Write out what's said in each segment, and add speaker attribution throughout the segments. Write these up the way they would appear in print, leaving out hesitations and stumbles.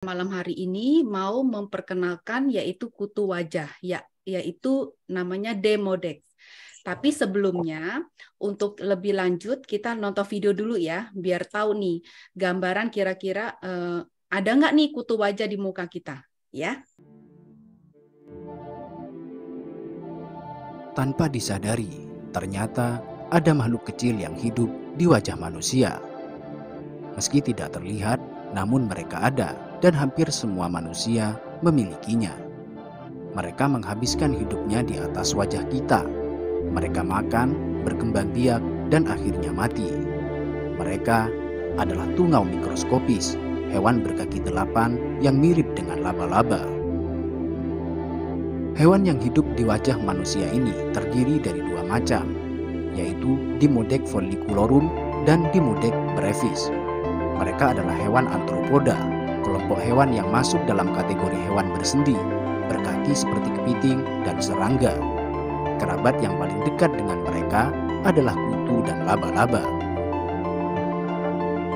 Speaker 1: Malam hari ini mau memperkenalkan yaitu kutu wajah, yaitu namanya Demodex. Tapi sebelumnya, untuk lebih lanjut kita nonton video dulu ya, biar tahu nih gambaran kira-kira ada nggak nih kutu wajah di muka kita, ya?
Speaker 2: Tanpa disadari, ternyata ada makhluk kecil yang hidup di wajah manusia. Meski tidak terlihat, namun mereka ada dan hampir semua manusia memilikinya. Mereka menghabiskan hidupnya di atas wajah kita. Mereka makan, berkembang biak, dan akhirnya mati. Mereka adalah tungau mikroskopis, hewan berkaki 8 yang mirip dengan laba-laba. Hewan yang hidup di wajah manusia ini terdiri dari dua macam, yaitu Dimodec folliculorum dan Dimodec brevis. Mereka adalah hewan arthropoda, kelompok hewan yang masuk dalam kategori hewan bersendi, berkaki seperti kepiting dan serangga. Kerabat yang paling dekat dengan mereka adalah kutu dan laba-laba.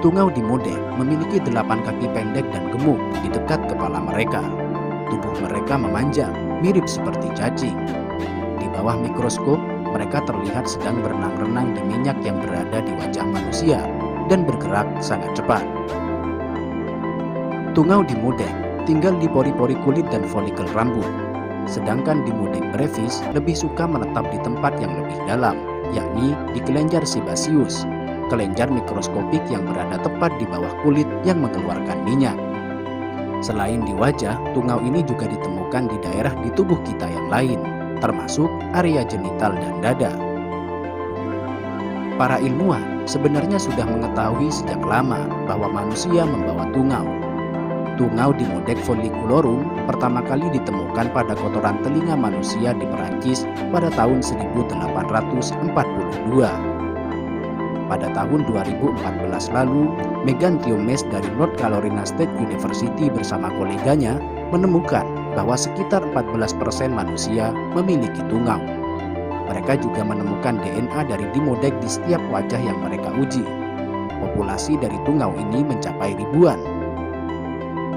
Speaker 2: Tungau Dimodec memiliki 8 kaki pendek dan gemuk di dekat kepala mereka. Tubuh mereka memanjang, mirip seperti cacing. Di bawah mikroskop, mereka terlihat sedang berenang-renang di minyak yang berada di wajah manusia dan bergerak sangat cepat. Tungau Dimodec tinggal di pori-pori kulit dan folikel rambut, sedangkan Dimodec brevis lebih suka menetap di tempat yang lebih dalam, yakni di kelenjar sebaceous, kelenjar mikroskopik yang berada tepat di bawah kulit yang mengeluarkan minyak. Selain di wajah, tungau ini juga ditemukan di daerah di tubuh kita yang lain, termasuk area genital dan dada. Para ilmuwan sebenarnya sudah mengetahui sejak lama bahwa manusia membawa tungau. Tungau Dimodec folliculorum pertama kali ditemukan pada kotoran telinga manusia di Perancis pada tahun 1842. Pada tahun 2014 lalu, Megan Thiomes dari North Carolina State University bersama koleganya menemukan bahwa sekitar 14% manusia memiliki tungau. Mereka juga menemukan DNA dari Dimodec di setiap wajah yang mereka uji. Populasi dari tungau ini mencapai ribuan.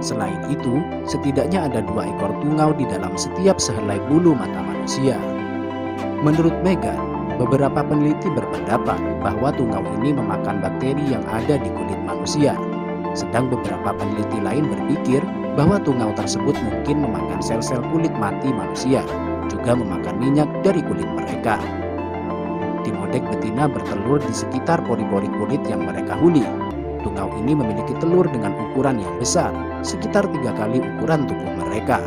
Speaker 2: Selain itu, setidaknya ada 2 ekor tungau di dalam setiap sehelai bulu mata manusia. Menurut Megan, beberapa peneliti berpendapat bahwa tungau ini memakan bakteri yang ada di kulit manusia, sedang beberapa peneliti lain berpikir bahwa tungau tersebut mungkin memakan sel-sel kulit mati manusia, juga memakan minyak dari kulit mereka. Dimodec betina bertelur di sekitar pori-pori kulit yang mereka huni. Tungau ini memiliki telur dengan ukuran yang besar, sekitar 3 kali ukuran tubuh mereka.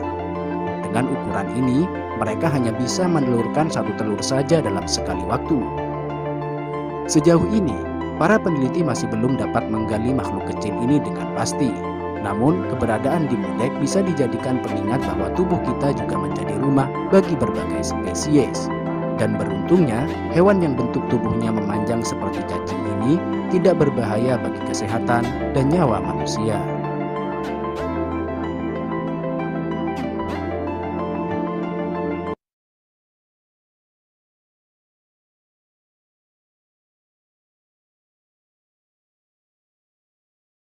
Speaker 2: Dengan ukuran ini, mereka hanya bisa menelurkan 1 telur saja dalam sekali waktu. Sejauh ini, para peneliti masih belum dapat menggali makhluk kecil ini dengan pasti. Namun, keberadaan Dimodec bisa dijadikan pengingat bahwa tubuh kita juga menjadi rumah bagi berbagai spesies. Dan beruntungnya, hewan yang bentuk tubuhnya memanjang seperti cacing ini tidak berbahaya bagi kesehatan dan nyawa manusia.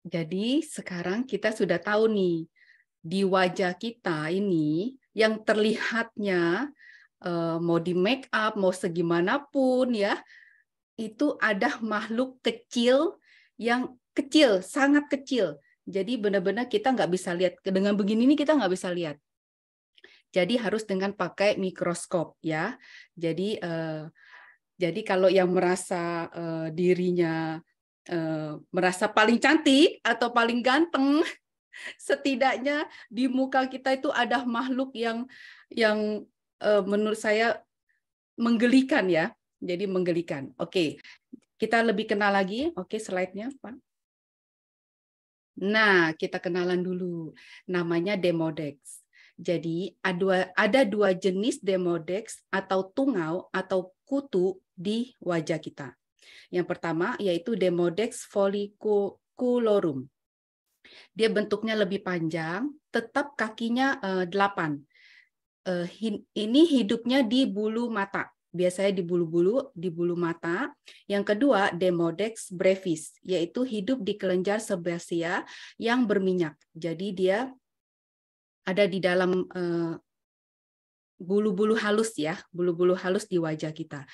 Speaker 1: Jadi sekarang kita sudah tahu nih, di wajah kita ini yang terlihatnya mau di make up, mau segimanapun ya, itu ada makhluk kecil yang kecil, sangat kecil. Jadi benar-benar kita nggak bisa lihat. Dengan begini ini kita nggak bisa lihat. Jadi harus dengan pakai mikroskop ya. Jadi kalau yang merasa dirinya merasa paling cantik atau paling ganteng, setidaknya di muka kita itu ada makhluk yang menurut saya menggelikan ya. Jadi menggelikan. Oke, kita lebih kenal lagi. Oke, slide-nya, Pak. Nah, kita kenalan dulu. Namanya Demodex. Jadi ada 2 jenis Demodex atau tungau atau kutu di wajah kita. Yang pertama yaitu Demodex folliculorum. Dia bentuknya lebih panjang, tetap kakinya 8. Ini hidupnya di bulu mata. biasanya di bulu mata. Yang kedua, Demodex brevis, yaitu hidup di kelenjar sebasia yang berminyak. Jadi dia ada di dalam bulu-bulu halus ya, bulu-bulu halus di wajah kita.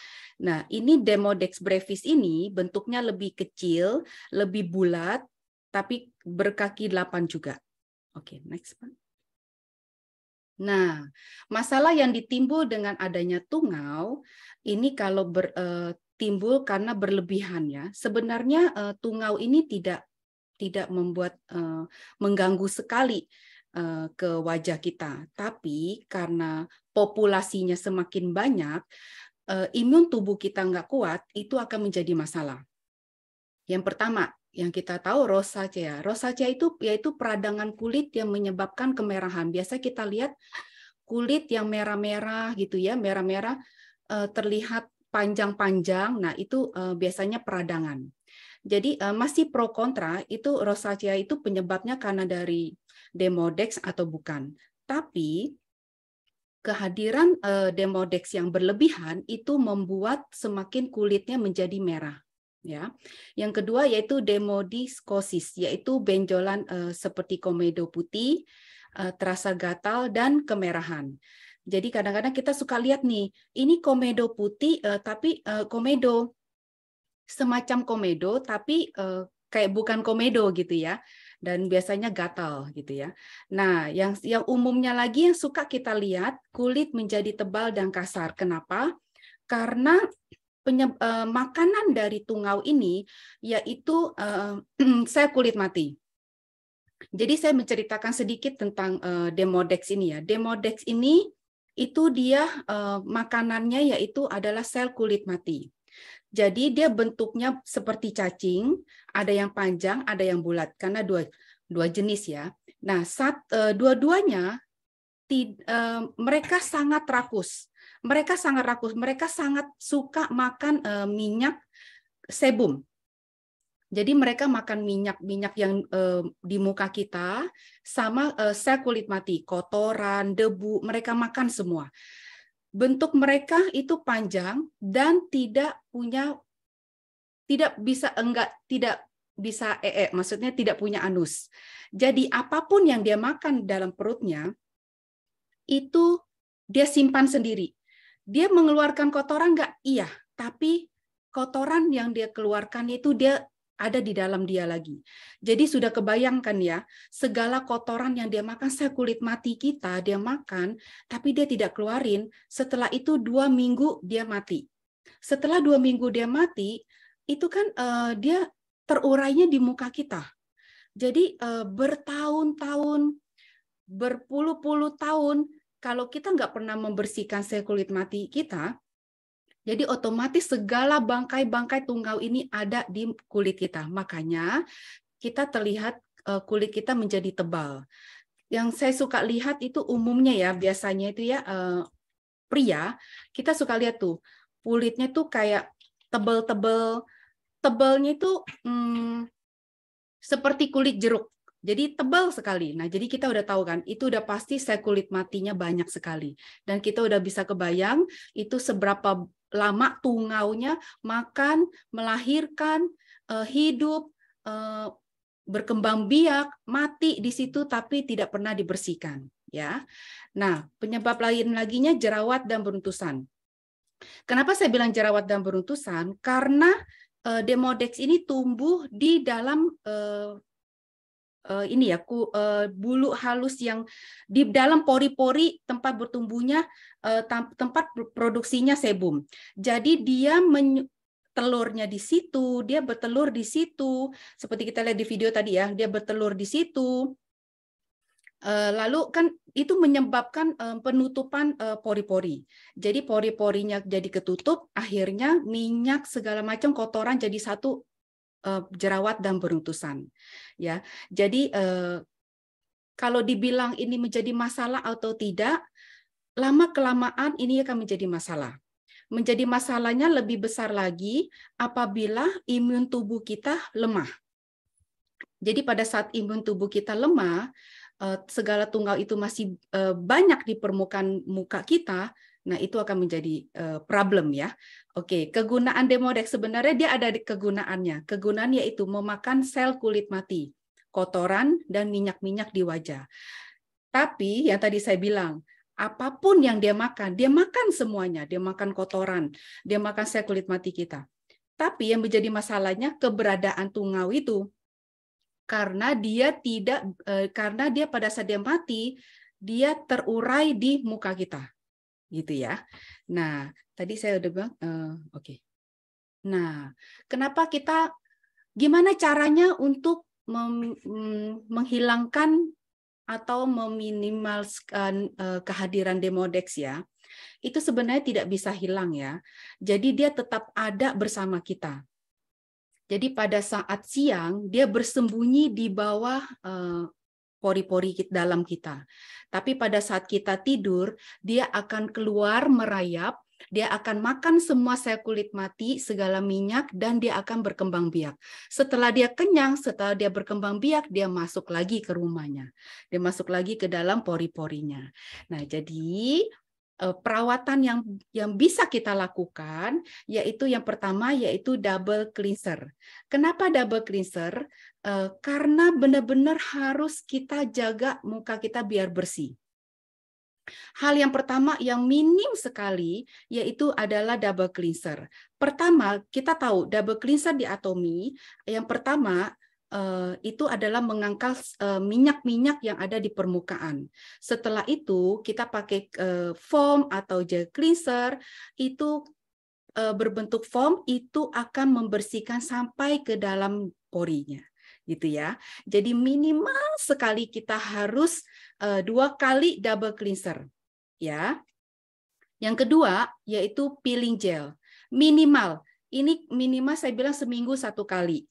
Speaker 1: Nah, ini Demodex brevis ini bentuknya lebih kecil, lebih bulat, tapi berkaki 8 juga. Oke, next Pak. Nah, masalah yang ditimbul dengan adanya tungau, ini kalau timbul karena berlebihan ya. Sebenarnya tungau ini tidak membuat mengganggu sekali ke wajah kita, tapi karena populasinya semakin banyak, imun tubuh kita nggak kuat, itu akan menjadi masalah. Yang pertama, yang kita tahu rosacea. Rosacea itu yaitu peradangan kulit yang menyebabkan kemerahan. Biasa kita lihat kulit yang merah-merah gitu ya, merah-merah terlihat panjang-panjang. Nah, itu biasanya peradangan. Jadi masih pro kontra, itu rosacea itu penyebabnya karena dari Demodex atau bukan. Tapi kehadiran Demodex yang berlebihan itu membuat semakin kulitnya menjadi merah. Ya, yang kedua yaitu demodiskosis, yaitu benjolan seperti komedo putih, terasa gatal dan kemerahan. Jadi kadang-kadang kita suka lihat nih, ini komedo putih, tapi komedo semacam komedo, tapi kayak bukan komedo gitu ya, dan biasanya gatal gitu ya. Nah, yang umumnya lagi yang suka kita lihat kulit menjadi tebal dan kasar. Kenapa? Karena makanan dari tungau ini yaitu sel kulit mati. Jadi saya menceritakan sedikit tentang Demodex ini ya. Demodex ini itu dia makanannya yaitu adalah sel kulit mati. Jadi dia bentuknya seperti cacing, ada yang panjang, ada yang bulat karena dua jenis ya. Nah, dua-duanya mereka sangat rakus. Mereka sangat suka makan minyak sebum. Jadi mereka makan minyak yang di muka kita sama sel kulit mati, kotoran, debu, mereka makan semua. Bentuk mereka itu panjang dan tidak bisa maksudnya tidak punya anus. Jadi apapun yang dia makan dalam perutnya itu dia simpan sendiri. Dia mengeluarkan kotoran nggak? Iya, tapi kotoran yang dia keluarkan itu dia ada di dalam dia lagi. Jadi sudah kebayangkan ya, segala kotoran yang dia makan, sel kulit mati kita, dia makan, tapi dia tidak keluarin. Setelah itu 2 minggu dia mati. Setelah 2 minggu dia mati, itu kan dia terurainya di muka kita. Jadi bertahun-tahun, berpuluh-puluh tahun, kalau kita nggak pernah membersihkan sel kulit mati kita, jadi otomatis segala bangkai-bangkai tungau ini ada di kulit kita. Makanya kita terlihat kulit kita menjadi tebal. Yang saya suka lihat itu umumnya ya, biasanya itu ya pria, kita suka lihat tuh kulitnya tuh kayak tebal-tebal, tebalnya itu seperti kulit jeruk. Jadi tebal sekali. Nah, jadi kita udah tahu kan, itu udah pasti sel kulit matinya banyak sekali. Dan kita udah bisa kebayang itu seberapa lama tungaunya makan, melahirkan, hidup, berkembang biak, mati di situ tapi tidak pernah dibersihkan. Ya. Nah, penyebab lain laginya jerawat dan beruntusan. Kenapa saya bilang jerawat dan beruntusan? Karena Demodex ini tumbuh di dalam ini ya bulu halus yang di dalam pori-pori tempat bertumbuhnya tempat produksinya sebum. Jadi dia telurnya di situ, dia bertelur di situ, seperti kita lihat di video tadi ya, dia bertelur di situ. Lalu kan itu menyebabkan penutupan pori-pori. Jadi pori-porinya jadi ketutup, akhirnya minyak segala macam kotoran jadi satu, jerawat dan beruntusan. Ya, jadi kalau dibilang ini menjadi masalah atau tidak, lama kelamaan ini akan menjadi masalah. Menjadi masalahnya lebih besar lagi apabila imun tubuh kita lemah. Jadi pada saat imun tubuh kita lemah, segala tungau itu masih banyak di permukaan muka kita. Nah, itu akan menjadi problem ya. Oke, kegunaan Demodex sebenarnya dia ada di kegunaannya. Kegunaan yaitu memakan sel kulit mati, kotoran dan minyak-minyak di wajah. Tapi yang tadi saya bilang, apapun yang dia makan semuanya. Dia makan kotoran, dia makan sel kulit mati kita. Tapi yang menjadi masalahnya keberadaan tungau itu. Karena dia pada saat dia mati, dia terurai di muka kita. Gitu ya. Nah, tadi saya udah bilang, oke. Nah, gimana caranya untuk menghilangkan atau meminimalkan kehadiran Demodex ya? Itu sebenarnya tidak bisa hilang ya. Jadi dia tetap ada bersama kita. Jadi pada saat siang dia bersembunyi di bawah pori-pori dalam kita. Tapi pada saat kita tidur, dia akan keluar merayap, dia akan makan semua sel kulit mati, segala minyak, dan dia akan berkembang biak. Setelah dia kenyang, setelah dia berkembang biak, dia masuk lagi ke rumahnya. Dia masuk lagi ke dalam pori-porinya. Nah, jadi perawatan yang bisa kita lakukan yaitu yang pertama yaitu double cleanser. Kenapa double cleanser? Karena benar-benar harus kita jaga muka kita biar bersih. Hal yang pertama yang minim sekali yaitu adalah double cleanser. Pertama, kita tahu double cleanser di Atomy yang pertama itu adalah mengangkat minyak-minyak yang ada di permukaan. Setelah itu kita pakai foam atau gel cleanser itu berbentuk foam itu akan membersihkan sampai ke dalam porinya, gitu ya. Jadi minimal sekali kita harus 2 kali double cleanser, ya. Yang kedua yaitu peeling gel. Minimal, ini minimal saya bilang seminggu 1 kali.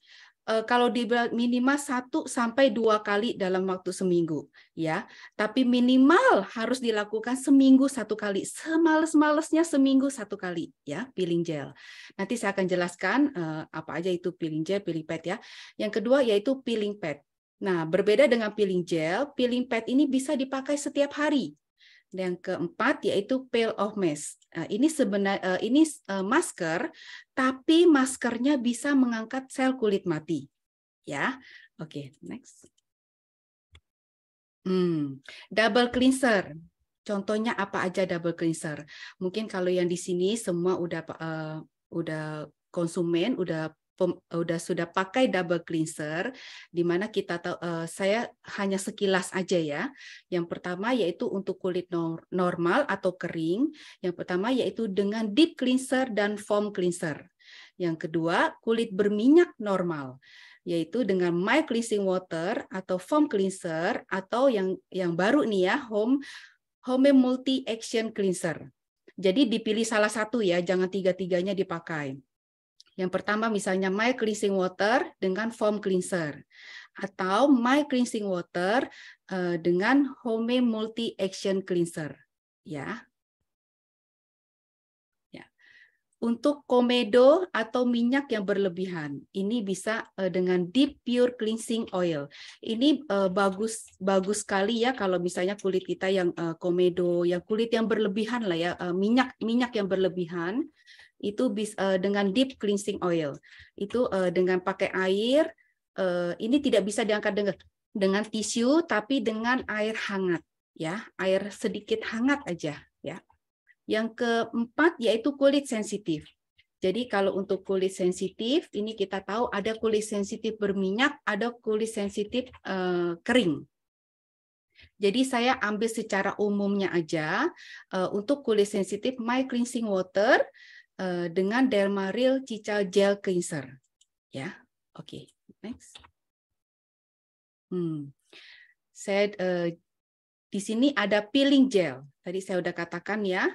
Speaker 1: Kalau dibilang minimal 1 sampai 2 kali dalam waktu seminggu, ya. Tapi minimal harus dilakukan seminggu 1 kali. Semales-malesnya seminggu 1 kali, ya, peeling gel. Nanti saya akan jelaskan apa aja itu peeling gel, peeling pad ya. Yang kedua yaitu peeling pad. Nah, berbeda dengan peeling gel, peeling pad ini bisa dipakai setiap hari. Yang keempat yaitu peel off mask. Ini sebenarnya masker, tapi maskernya bisa mengangkat sel kulit mati. Ya, oke, next. Double cleanser. Contohnya apa aja double cleanser? Mungkin kalau yang di sini semua udah konsumen, sudah pakai double cleanser, di mana kita tahu, saya hanya sekilas aja ya. Yang pertama yaitu untuk kulit normal atau kering. Yang pertama yaitu dengan deep cleanser dan foam cleanser. Yang kedua kulit berminyak normal, yaitu dengan mild cleansing water atau foam cleanser atau yang baru nih ya, home multi action cleanser. Jadi dipilih salah satu ya, jangan tiga-tiganya dipakai. Yang pertama misalnya mild cleansing water dengan foam cleanser atau mild cleansing water dengan home multi action cleanser, ya. Ya. Untuk komedo atau minyak yang berlebihan, ini bisa dengan deep pure cleansing oil. Ini bagus sekali ya kalau misalnya kulit kita yang komedo, yang kulit yang berlebihan lah ya, minyak yang berlebihan. Itu dengan deep cleansing oil. Itu dengan pakai air, ini tidak bisa diangkat dengan tisu, tapi dengan air hangat, ya, air sedikit hangat aja, ya. Yang keempat yaitu kulit sensitif. Jadi kalau untuk kulit sensitif, ini kita tahu ada kulit sensitif berminyak, ada kulit sensitif kering. Jadi saya ambil secara umumnya aja untuk kulit sensitif mild cleansing water dengan Dermareal Cica Gel Cleanser, ya. Oke, next. Saya di sini ada peeling gel. Tadi saya udah katakan ya,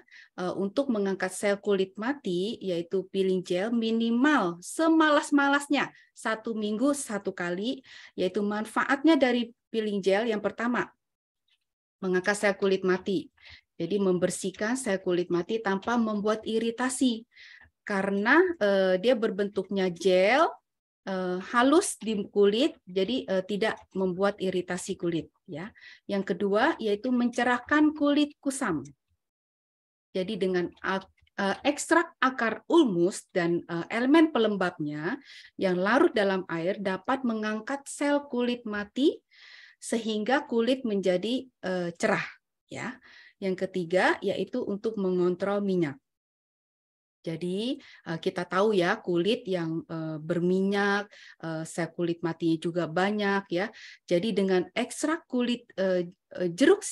Speaker 1: untuk mengangkat sel kulit mati, yaitu peeling gel minimal semalas-malasnya 1 minggu 1 kali, yaitu manfaatnya dari peeling gel yang pertama, mengangkat sel kulit mati. Jadi membersihkan sel kulit mati tanpa membuat iritasi. Karena dia berbentuknya gel, halus di kulit, jadi tidak membuat iritasi kulit. Ya. Yang kedua yaitu mencerahkan kulit kusam. Jadi dengan ekstrak akar ulmus dan elemen pelembabnya yang larut dalam air dapat mengangkat sel kulit mati sehingga kulit menjadi cerah. Ya. Yang ketiga yaitu untuk mengontrol minyak. Jadi kita tahu ya kulit yang berminyak, sel kulit matinya juga banyak ya. Jadi dengan ekstrak kulit jeruk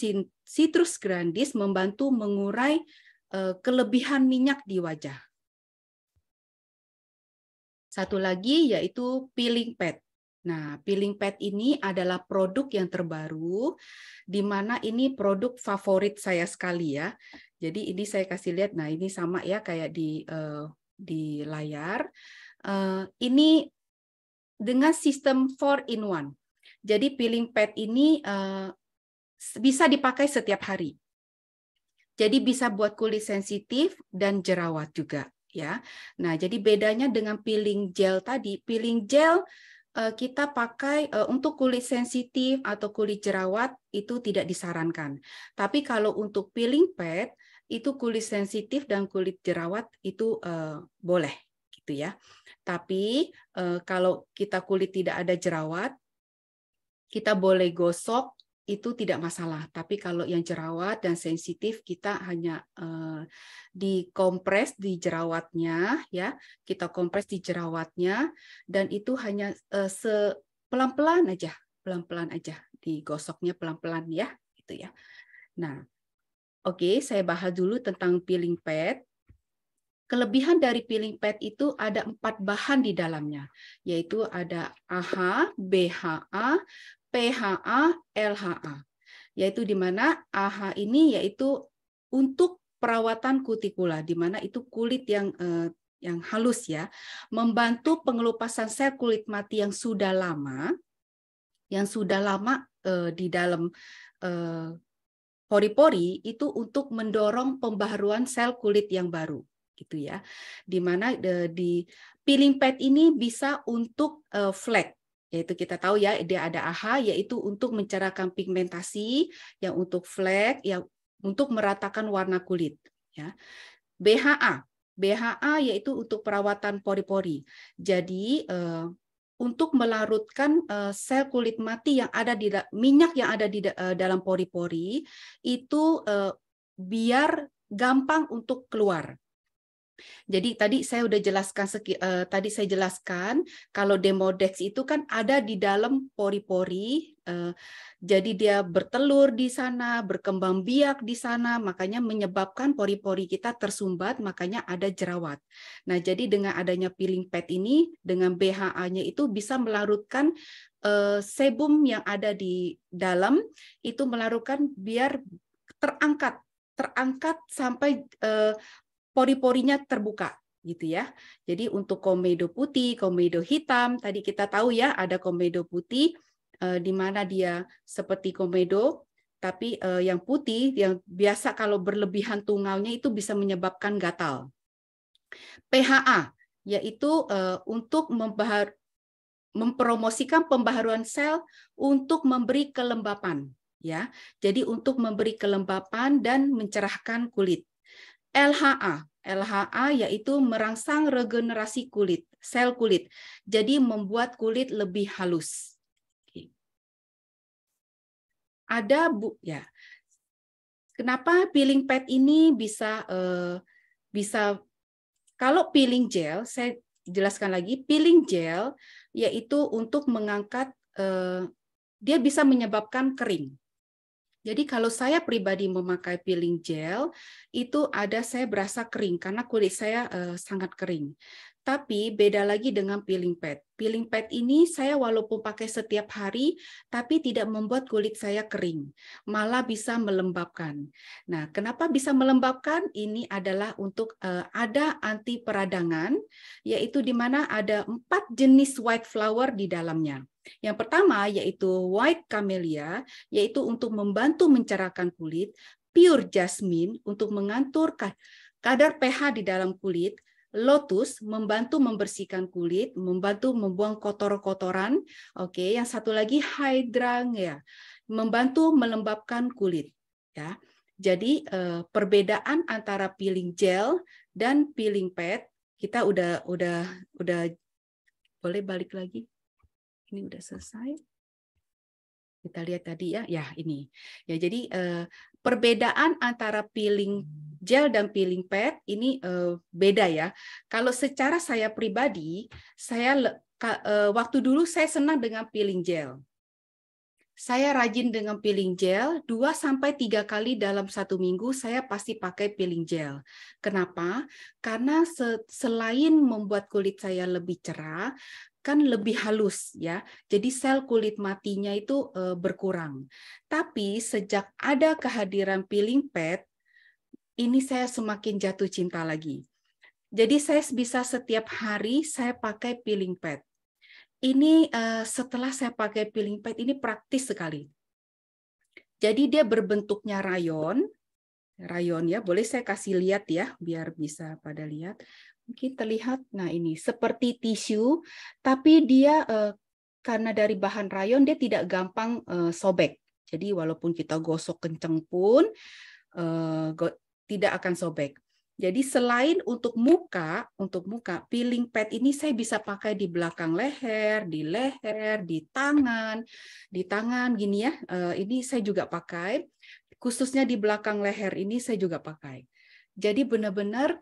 Speaker 1: citrus grandis membantu mengurai kelebihan minyak di wajah. Satu lagi yaitu peeling pad. Nah, peeling pad ini adalah produk yang terbaru, di mana ini produk favorit saya sekali ya. Jadi ini saya kasih lihat, nah ini sama ya kayak di layar. Ini dengan sistem 4-in-1. Jadi peeling pad ini bisa dipakai setiap hari. Jadi bisa buat kulit sensitif dan jerawat juga ya. Nah, jadi bedanya dengan peeling gel tadi, peeling gel kita pakai untuk kulit sensitif atau kulit jerawat itu tidak disarankan. Tapi kalau untuk peeling pad itu kulit sensitif dan kulit jerawat itu boleh gitu ya. Tapi kalau kita kulit tidak ada jerawat, kita boleh gosok itu tidak masalah. Tapi kalau yang jerawat dan sensitif kita hanya dikompres di jerawatnya ya, kita kompres di jerawatnya dan itu hanya pelan-pelan aja digosoknya pelan-pelan ya, gitu ya. Nah, oke, saya bahas dulu tentang peeling pad. Kelebihan dari peeling pad itu ada 4 bahan di dalamnya, yaitu ada AHA, BHA, PHA, LHA. Yaitu di mana AHA ini yaitu untuk perawatan kutikula, di mana itu kulit yang halus ya, membantu pengelupasan sel kulit mati yang sudah lama di dalam pori-pori itu untuk mendorong pembaharuan sel kulit yang baru. Gitu ya, di mana di peeling pad ini bisa untuk flek, yaitu kita tahu ya dia ada AHA yaitu untuk mencerahkan pigmentasi, yang untuk flek, yang untuk meratakan warna kulit. Ya, BHA yaitu untuk perawatan pori-pori. Jadi untuk melarutkan sel kulit mati yang ada di minyak yang ada di dalam pori-pori itu biar gampang untuk keluar. Jadi tadi saya udah jelaskan tadi saya jelaskan kalau Demodex itu kan ada di dalam pori-pori, jadi dia bertelur di sana, berkembang biak di sana, makanya menyebabkan pori-pori kita tersumbat, makanya ada jerawat. Nah, jadi dengan adanya peeling pad ini dengan BHA-nya itu bisa melarutkan sebum yang ada di dalam itu melarutkan biar terangkat sampai pori-porinya terbuka gitu ya. Jadi untuk komedo putih, komedo hitam, tadi kita tahu ya ada komedo putih di mana dia seperti komedo, tapi yang putih yang biasa kalau berlebihan tungaunya itu bisa menyebabkan gatal. PHA yaitu untuk mempromosikan pembaharuan sel untuk memberi kelembapan ya. Jadi untuk memberi kelembapan dan mencerahkan kulit. LHA yaitu merangsang regenerasi kulit, sel kulit. Jadi membuat kulit lebih halus. Ada ya. Kenapa peeling pad ini bisa kalau peeling gel, saya jelaskan lagi, peeling gel yaitu untuk mengangkat dia bisa menyebabkan kering. Jadi kalau saya pribadi memakai peeling gel, itu saya berasa kering karena kulit saya sangat kering. Tapi beda lagi dengan peeling pad. Peeling pad ini saya walaupun pakai setiap hari, tapi tidak membuat kulit saya kering. Malah bisa melembabkan. Nah, kenapa bisa melembabkan? Ini adalah untuk ada anti peradangan, yaitu di mana ada 4 jenis white flower di dalamnya. Yang pertama yaitu white camellia, yaitu untuk membantu mencerahkan kulit, pure jasmine untuk mengatur kadar pH di dalam kulit, lotus membantu membersihkan kulit, membantu membuang kotor-kotoran. Oke, yang satu lagi hydrangea, membantu melembabkan kulit. Ya. Jadi perbedaan antara peeling gel dan peeling pad kita udah boleh balik lagi. Ini udah selesai. Kita lihat tadi ya, ini. Ya, jadi perbedaan antara peeling gel dan peeling pad ini beda ya. Kalau secara saya pribadi, waktu dulu saya senang dengan peeling gel. Saya rajin dengan peeling gel, 2-3 kali dalam 1 minggu saya pasti pakai peeling gel. Kenapa? Karena selain membuat kulit saya lebih cerah, kan lebih halus ya. Jadi sel kulit matinya itu berkurang. Tapi sejak ada kehadiran peeling pad, ini saya semakin jatuh cinta lagi. Jadi saya bisa setiap hari saya pakai peeling pad. Ini setelah saya pakai peeling pad ini praktis sekali. Jadi dia berbentuknya rayon ya. Boleh saya kasih lihat ya, biar bisa pada lihat. Mungkin terlihat, nah ini seperti tisu, tapi dia karena dari bahan rayon dia tidak gampang sobek. Jadi walaupun kita gosok kenceng pun tidak akan sobek. Jadi selain untuk muka peeling pad ini saya bisa pakai di belakang leher, di tangan gini ya. Ini saya juga pakai, khususnya di belakang leher ini saya juga pakai. Jadi benar-benar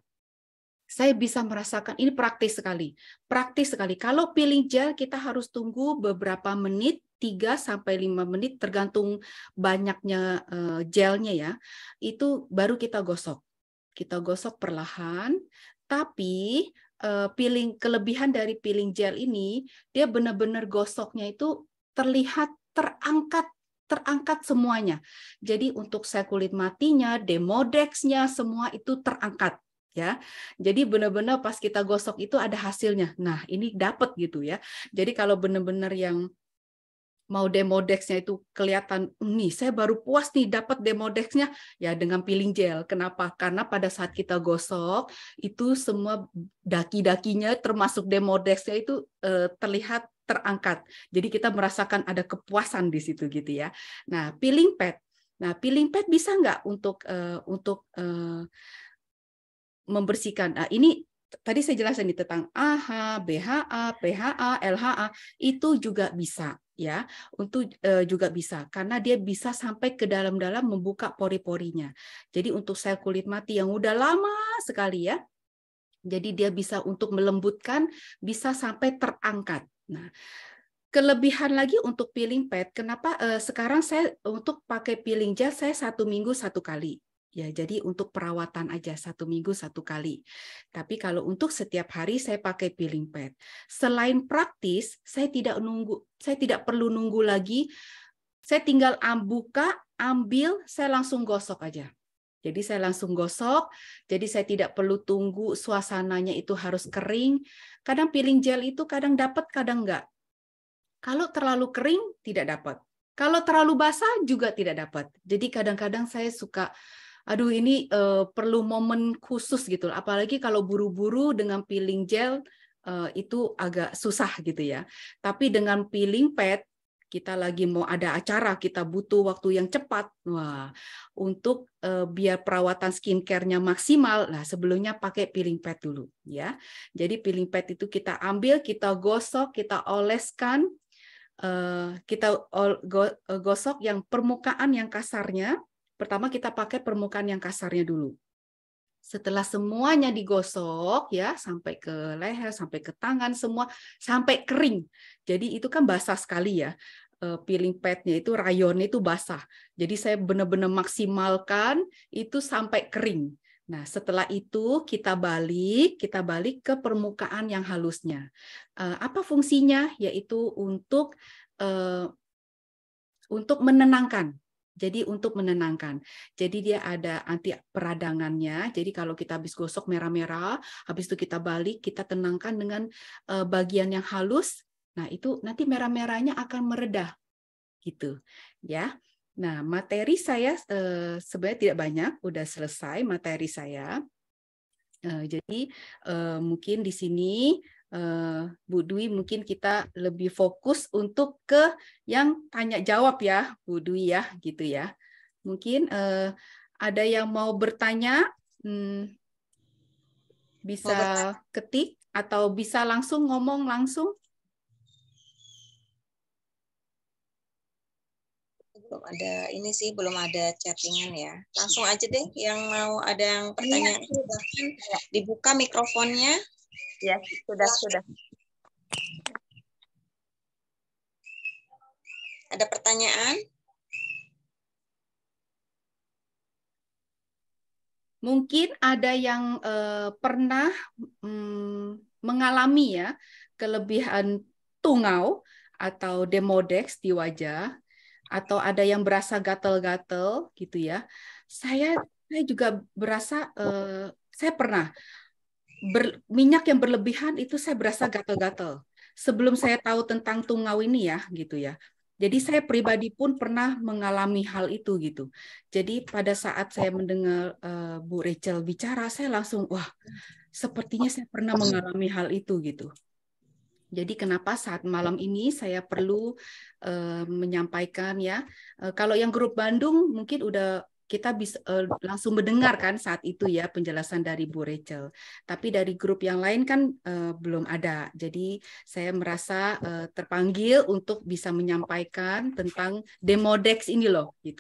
Speaker 1: saya bisa merasakan ini praktis sekali. Praktis sekali. Kalau peeling gel kita harus tunggu beberapa menit, 3-5 menit tergantung banyaknya gelnya ya. Itu baru kita gosok. Kita gosok perlahan, tapi kelebihan dari peeling gel ini dia benar-benar gosoknya itu terlihat terangkat semuanya. Jadi untuk sel kulit matinya, demodexnya semua itu terangkat ya. Jadi benar-benar pas kita gosok itu ada hasilnya. Nah, ini dapat gitu ya. Jadi kalau benar-benar yang mau demodexnya itu kelihatan, nih saya baru puas nih dapat demodexnya ya dengan peeling gel. Kenapa? Karena pada saat kita gosok itu semua daki-dakinya termasuk demodexnya itu terlihat terangkat. Jadi kita merasakan ada kepuasan di situ gitu ya. Nah, peeling pad. Nah, peeling pad bisa nggak untuk membersihkan? Nah, ini tadi saya jelasin tentang AHA, BHA, PHA, LHA itu juga bisa. Ya, untuk juga bisa karena dia bisa sampai ke dalam-dalam membuka pori-porinya. Jadi untuk sel kulit mati yang udah lama sekali ya, jadi dia bisa untuk melembutkan, bisa sampai terangkat. Nah, kelebihan lagi untuk peeling pad, kenapa sekarang saya untuk pakai peeling gel saya 1 minggu 1 kali. Ya, jadi untuk perawatan aja 1 minggu 1 kali. Tapi kalau untuk setiap hari saya pakai peeling pad. Selain praktis, saya tidak perlu nunggu lagi. Saya tinggal buka, ambil, saya langsung gosok aja. Jadi saya langsung gosok. Jadi saya tidak perlu tunggu suasananya itu harus kering. Kadang peeling gel itu kadang dapat, kadang enggak. Kalau terlalu kering tidak dapat. Kalau terlalu basah juga tidak dapat. Jadi kadang-kadang saya suka aduh ini perlu momen khusus gitu. Apalagi kalau buru-buru dengan peeling gel itu agak susah gitu ya. Tapi dengan peeling pad kita lagi mau ada acara, kita butuh waktu yang cepat. Wah, untuk biar perawatan skincare-nya maksimal, nah sebelumnya pakai peeling pad dulu ya. Jadi peeling pad itu kita ambil, kita gosok, kita oleskan, kita gosok yang permukaan yang kasarnya. Pertama kita pakai permukaan yang kasarnya dulu. Setelah semuanya digosok ya sampai ke leher, sampai ke tangan semua, sampai kering. Jadi itu kan basah sekali ya. Peeling pad-nya itu rayonnya itu basah. Jadi saya benar-benar maksimalkan itu sampai kering. Nah, setelah itu kita balik ke permukaan yang halusnya. Apa fungsinya? Yaitu untuk menenangkan. Jadi untuk menenangkan. Jadi dia ada anti peradangannya. Jadi kalau kita habis gosok merah-merah, habis itu kita balik, kita tenangkan dengan bagian yang halus. Nah, itu nanti merah-merahnya akan meredah. Gitu. Ya. Nah, materi saya sebenarnya tidak banyak, udah selesai materi saya. Jadi mungkin di sini Bu Dwi mungkin kita lebih fokus untuk ke yang tanya jawab ya Bu Dwi ya gitu ya. Mungkin Ada yang mau bertanya? Bisa ketik atau bisa langsung ngomong langsung?
Speaker 3: Belum ada ini sih, belum ada chattingan ya. Langsung aja deh yang mau ada yang pertanyaan, silahkan dibuka mikrofonnya.
Speaker 4: Ya, sudah.
Speaker 3: Ada pertanyaan?
Speaker 1: Mungkin ada yang pernah mengalami ya kelebihan tungau atau demodex di wajah, atau ada yang berasa gatel-gatel gitu ya. Saya juga berasa saya pernah minyak yang berlebihan itu saya berasa gatel-gatel. Sebelum saya tahu tentang tungau ini ya gitu ya. Jadi saya pribadi pun pernah mengalami hal itu gitu. Jadi pada saat saya mendengar Bu Rachel bicara, saya langsung wah, sepertinya saya pernah mengalami hal itu gitu. Jadi kenapa saat malam ini saya perlu menyampaikan ya. Kalau yang grup Bandung mungkin udah kita bisa langsung mendengarkan saat itu ya penjelasan dari Bu Rachel. Tapi dari grup yang lain kan belum ada. Jadi saya merasa terpanggil untuk bisa menyampaikan tentang Demodex ini loh. Gitu.